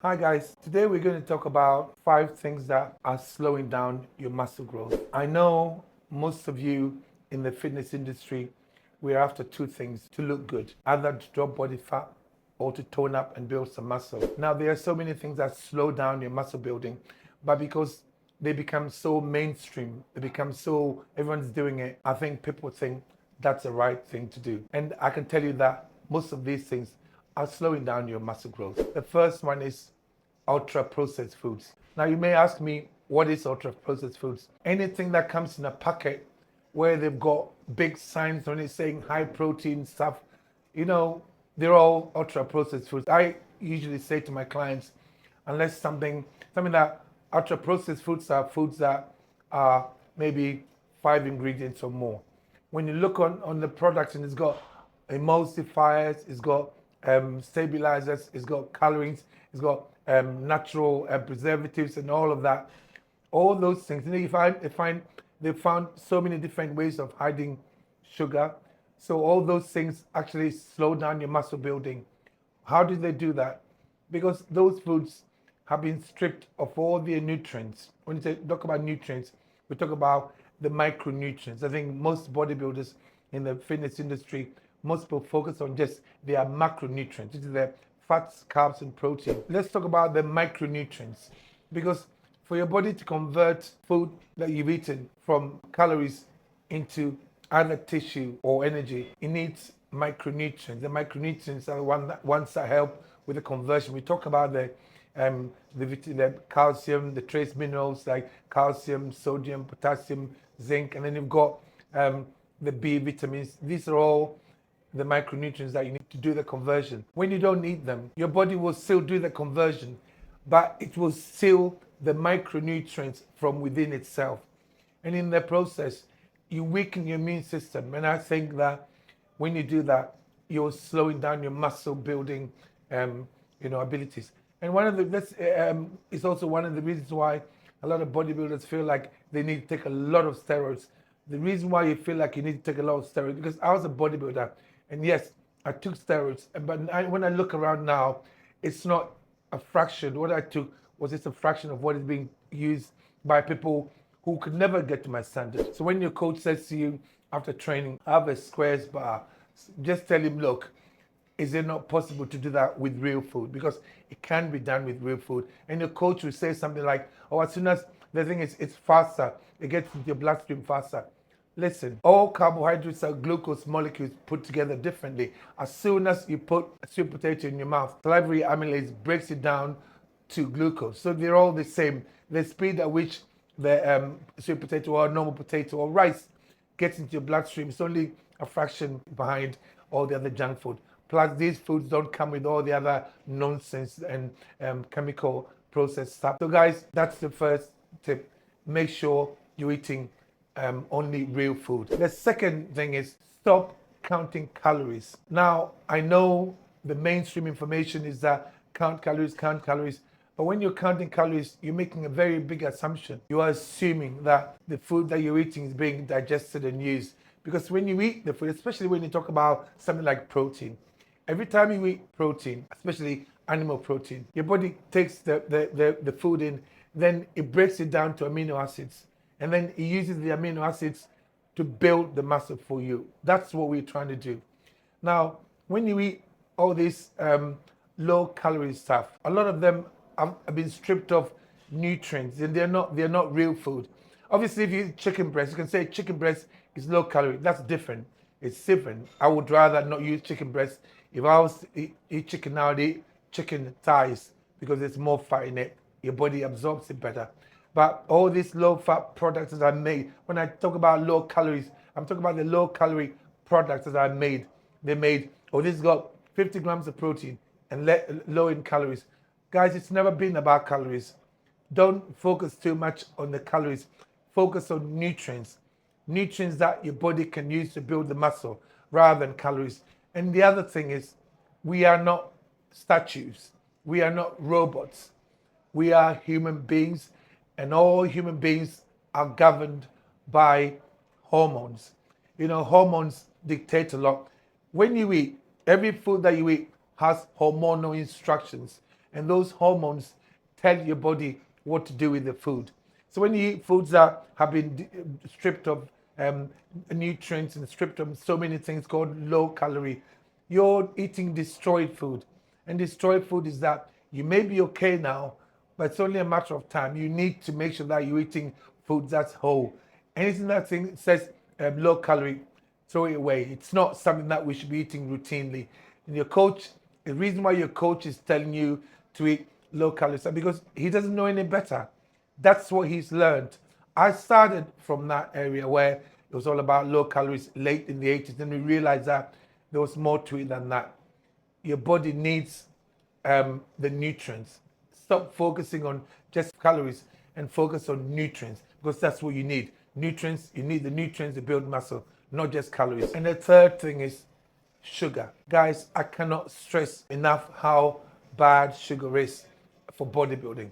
Hi guys, today we're going to talk about 5 things that are slowing down your muscle growth. I know most of you in the fitness industry, we're after 2 things: to look good, either to drop body fat or to tone up and build some muscle. Now, there are so many things that slow down your muscle building, but because they become so mainstream, they become so, everyone's doing it, I think people think that's the right thing to do. And I can tell you that most of these things are slowing down your muscle growth. The first one is ultra processed foods. Now, you may ask me, what is ultra processed foods? Anything that comes in a packet where they've got big signs on it saying high protein stuff, they're all ultra processed foods. I usually say to my clients, unless something that ultra processed foods are foods that are maybe 5 ingredients or more. When you look on the product, and it's got emulsifiers, it's got stabilizers, it's got calories, it's got natural preservatives and all of that. All those things. They found so many different ways of hiding sugar. So all those things actually slow down your muscle building. How do they do that? Because those foods have been stripped of all their nutrients. When you talk about nutrients, we talk about the micronutrients. I think most bodybuilders in the fitness industry, most people focus on just their macronutrients, which is their fats, carbs, and protein. Let's talk about the micronutrients, because for your body to convert food that you've eaten from calories into either tissue or energy, it needs micronutrients. The micronutrients are the ones that help with the conversion. We talk about the calcium, the trace minerals like calcium, sodium, potassium, zinc, and then you've got the B vitamins. These are all the micronutrients that you need to do the conversion. When you don't need them, your body will still do the conversion, but it will steal the micronutrients from within itself. And in the process, you weaken your immune system. And I think that when you do that, you're slowing down your muscle building abilities. And it's also one of the reasons why a lot of bodybuilders feel like they need to take a lot of steroids. The reason why you feel like you need to take a lot of steroids, because I was a bodybuilder, and yes, I took steroids, but when I look around now, it's not a fraction. What I took was just a fraction of what is being used by people who could never get to my standard. So when your coach says to you after training, have a squares bar, just tell him, look, is it not possible to do that with real food? Because it can be done with real food. And your coach will say something like, oh, as soon as the thing is, it's faster, it gets into your bloodstream faster. Listen, all carbohydrates are glucose molecules put together differently. As soon as you put a sweet potato in your mouth, salivary amylase breaks it down to glucose. So they're all the same. The speed at which the sweet potato or normal potato or rice gets into your bloodstream is only a fraction behind all the other junk food. Plus, these foods don't come with all the other nonsense and chemical processed stuff. So guys, that's the first tip. Make sure you're eating only real food. The second thing is stop counting calories. Now, I know the mainstream information is that count calories, but when you're counting calories, you're making a very big assumption. You are assuming that the food that you're eating is being digested and used. Because when you eat the food, especially when you talk about something like protein, every time you eat protein, especially animal protein, your body takes the food in, then it breaks it down to amino acids. And then it uses the amino acids to build the muscle for you. That's what we're trying to do. Now, when you eat all this low calorie stuff, a lot of them have been stripped of nutrients, and they're not real food. Obviously, if you eat chicken breast, you can say chicken breast is low calorie. That's different. It's different. I would rather not use chicken breast. If I was to eat chicken now, I'd eat chicken thighs because there's more fat in it. Your body absorbs it better. But all these low fat products that are made, when I talk about low calories, I'm talking about the low calorie products that are made. They made, oh, this has got 50 grams of protein and low in calories. Guys, it's never been about calories. Don't focus too much on the calories. Focus on nutrients. Nutrients that your body can use to build the muscle rather than calories. And the other thing is, we are not statues. We are not robots. We are human beings, and all human beings are governed by hormones. Hormones dictate a lot. When you eat, every food that you eat has hormonal instructions. and those hormones tell your body what to do with the food. So when you eat foods that have been stripped of nutrients and stripped of so many things called low calorie, you're eating destroyed food. And destroyed food is that you may be okay now, but it's only a matter of time. You need to make sure that you're eating food that's whole. Anything that says low calorie, throw it away. It's not something that we should be eating routinely. And your coach, the reason why your coach is telling you to eat low calories is because he doesn't know any better. That's what he's learned. I started from that area where it was all about low calories late in the 80s. Then we realized that there was more to it than that. Your body needs the nutrients. Stop focusing on just calories and focus on nutrients, because that's what you need. Nutrients, you need the nutrients to build muscle, not just calories. And the third thing is sugar. Guys, I cannot stress enough how bad sugar is for bodybuilding.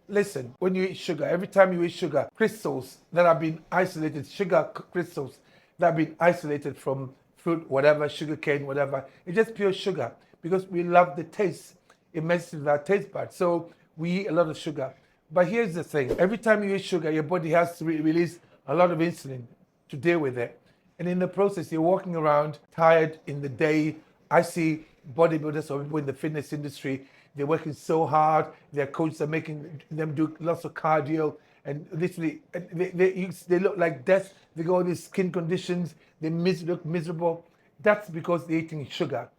Listen, when you eat sugar, every time you eat sugar, crystals that have been isolated, sugar crystals that have been isolated from fruit, whatever, sugar cane, whatever, it's just pure sugar because we love the taste. It messes with our taste buds. So we eat a lot of sugar. But here's the thing. Every time you eat sugar, your body has to release a lot of insulin to deal with it. And in the process, you're walking around tired in the day. I see bodybuilders or people in the fitness industry, they're working so hard. Their coaches are making them do lots of cardio. And literally, they look like death. They got all these skin conditions. They look miserable. That's because they're eating sugar.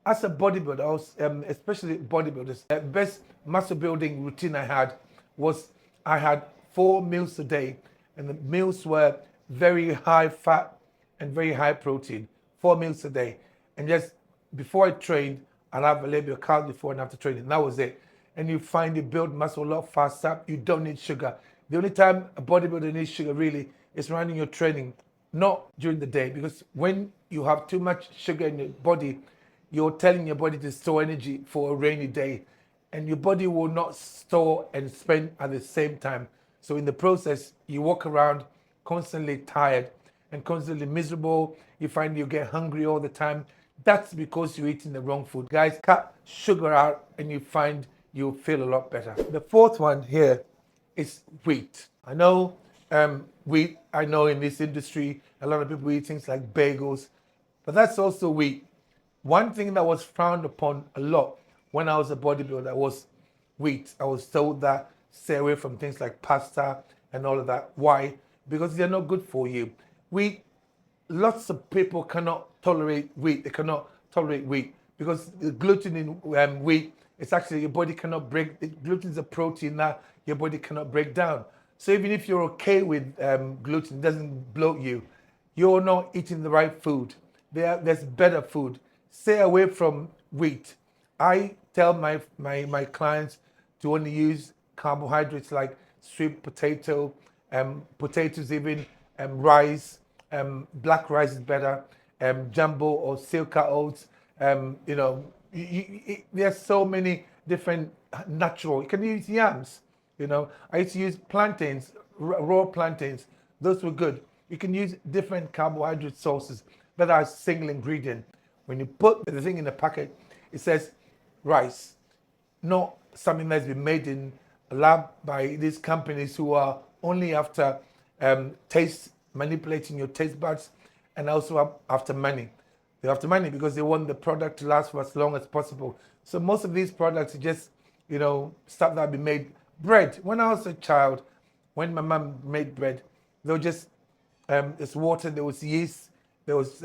As a bodybuilder, especially bodybuilders, the best muscle building routine I had was I had 4 meals a day. And the meals were very high fat and very high protein. 4 meals a day. And just before I trained, I'll have a little bit of carbs before and after training. That was it. And you find you build muscle a lot faster. You don't need sugar. The only time a bodybuilder needs sugar really is running your training, not during the day. Because when you have too much sugar in your body, you're telling your body to store energy for a rainy day. And your body will not store and spend at the same time. So in the process, you walk around constantly tired and constantly miserable. You find you get hungry all the time. That's because you're eating the wrong food. Guys, cut sugar out and you find you feel a lot better. The fourth one here is wheat. I know wheat, I know in this industry, a lot of people eat things like bagels, but that's also wheat. One thing that was frowned upon a lot when I was a bodybuilder was wheat. I was told that stay away from things like pasta and all of that. Why? Because they're not good for you. Wheat, lots of people cannot tolerate wheat. They cannot tolerate wheat because the gluten in wheat, it's actually your body cannot break. Gluten is a protein that your body cannot break down. So even if you're okay with gluten, it doesn't bloat you, you're not eating the right food. There's better food. Stay away from wheat. I tell my clients to only use carbohydrates like sweet potato, potatoes even, rice, black rice is better, jumbo or silka oats. There's so many different natural. You can use yams. I used to use plantains, raw plantains. Those were good. You can use different carbohydrate sources that are a single ingredient. When you put the thing in the packet, it says rice, not something that's been made in a lab by these companies who are only after taste, manipulating your taste buds, and also after money. They're after money because they want the product to last for as long as possible. So most of these products are just, stuff that have been made. Bread. When I was a child, when my mom made bread, they were just, there's water, there was yeast, there was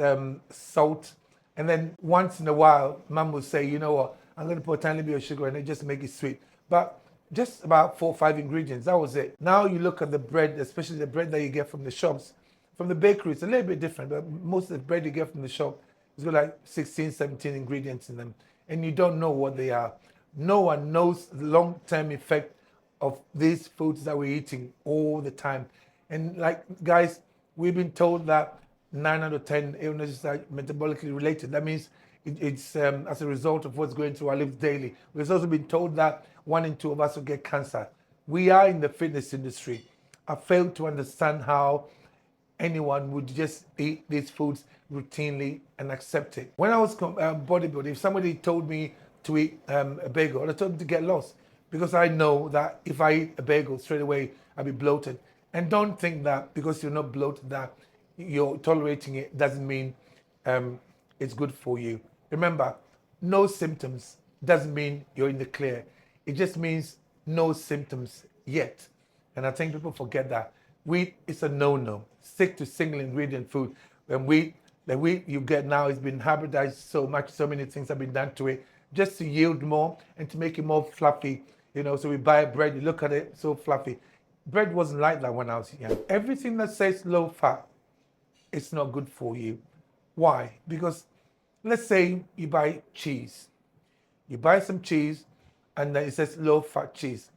salt, and then once in a while, mom would say, you know what, I'm going to put a tiny bit of sugar in it just to make it sweet. But just about 4 or 5 ingredients, that was it. Now you look at the bread, especially the bread that you get from the shops, from the bakery, it's a little bit different, but most of the bread you get from the shop has got like 16, 17 ingredients in them, and you don't know what they are. No one knows the long-term effect of these foods that we're eating all the time. And like, guys, we've been told that 9 out of 10 illnesses are metabolically related. That means it's as a result of what's going through our lives daily. We've also been told that 1 in 2 of us will get cancer. We are in the fitness industry. I fail to understand how anyone would just eat these foods routinely and accept it. When I was bodybuilding, if somebody told me to eat a bagel, and I told them to get lost, because I know that if I eat a bagel straight away, I'll be bloated. And don't think that because you're not bloated that you're tolerating it doesn't mean it's good for you. Remember, no symptoms doesn't mean you're in the clear. It just means no symptoms yet. And I think people forget that. Wheat is a no-no. Stick to single ingredient food. And the wheat you get now has been hybridized so much, so many things have been done to it just to yield more and to make it more fluffy. So we buy bread, you look at it, so fluffy. Bread wasn't like that when I was young. Everything that says low fat, it's not good for you. Why? Because let's say you buy cheese. You buy some cheese and then it says low fat cheese.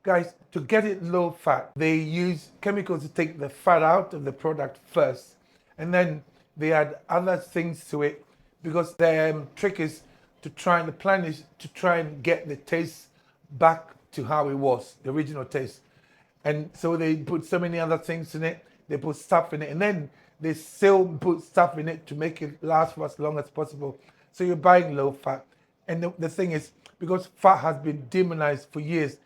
Guys, to get it low fat, they use chemicals to take the fat out of the product first. And then they add other things to it because their trick is to try, and the plan is to try and get the taste back to how it was, the original taste. And so they put so many other things in it, they put stuff in it, and then they still put stuff in it to make it last for as long as possible. So you're buying low fat. And the thing is, because fat has been demonized for years,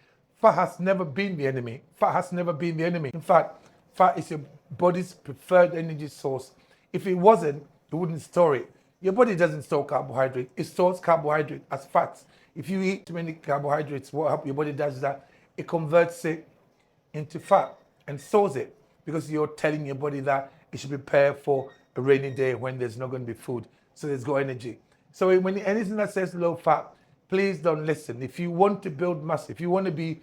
fat has never been the enemy. Fat has never been the enemy. In fact, fat is your body's preferred energy source. If it wasn't, you wouldn't store it. Your body doesn't store carbohydrate. It stores carbohydrate as fats. If you eat too many carbohydrates, what your body does is that it converts it into fat and stores it, because you're telling your body that it should prepare for a rainy day when there's not going to be food, so there's got energy. So when anything that says low fat, please don't listen. If you want to build muscle, if you want to be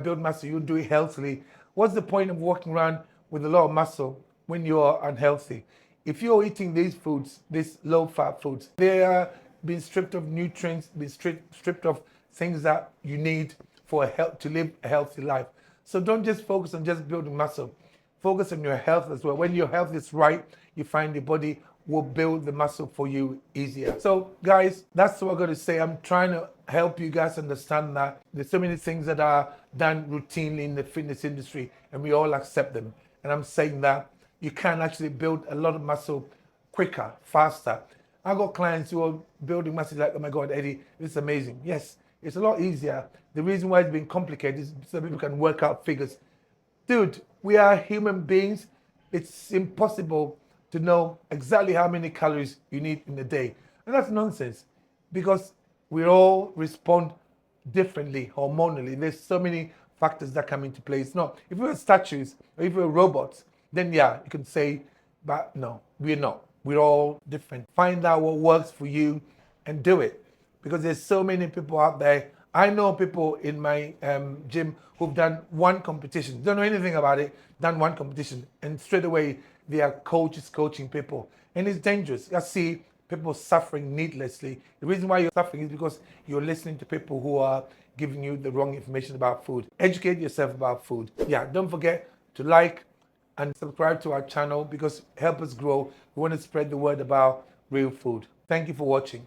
build muscle, you do it healthily. What's the point of walking around with a lot of muscle when you're unhealthy? If you're eating these foods, these low fat foods, they are being stripped of nutrients, being stripped of things that you need for to live a healthy life. So don't just focus on just building muscle. Focus on your health as well. When your health is right, you find the body will build the muscle for you easier. So guys, that's what I'm going to say. I'm trying to help you guys understand that there's so many things that are done routinely in the fitness industry and we all accept them. And I'm saying that you can actually build a lot of muscle quicker, faster. I've got clients who are building muscle like, oh my God, Eddie, this is amazing. Yes, it's a lot easier. The reason why it's been complicated is so people can work out figures. Dude, we are human beings. It's impossible to know exactly how many calories you need in a day. And that's nonsense, because we all respond differently hormonally. There's so many factors that come into play. It's not, if we were statues or if we were robots, then yeah, you can say, but no, we're not. We're all different. Find out what works for you and do it, because there's so many people out there. I know people in my gym who've done one competition, don't know anything about it, done one competition, and straight away they are coaches coaching people. And it's dangerous. I see people suffering needlessly. The reason why you're suffering is because you're listening to people who are giving you the wrong information about food. Educate yourself about food. Yeah, don't forget to like and subscribe to our channel, because help us grow. We want to spread the word about real food. Thank you for watching.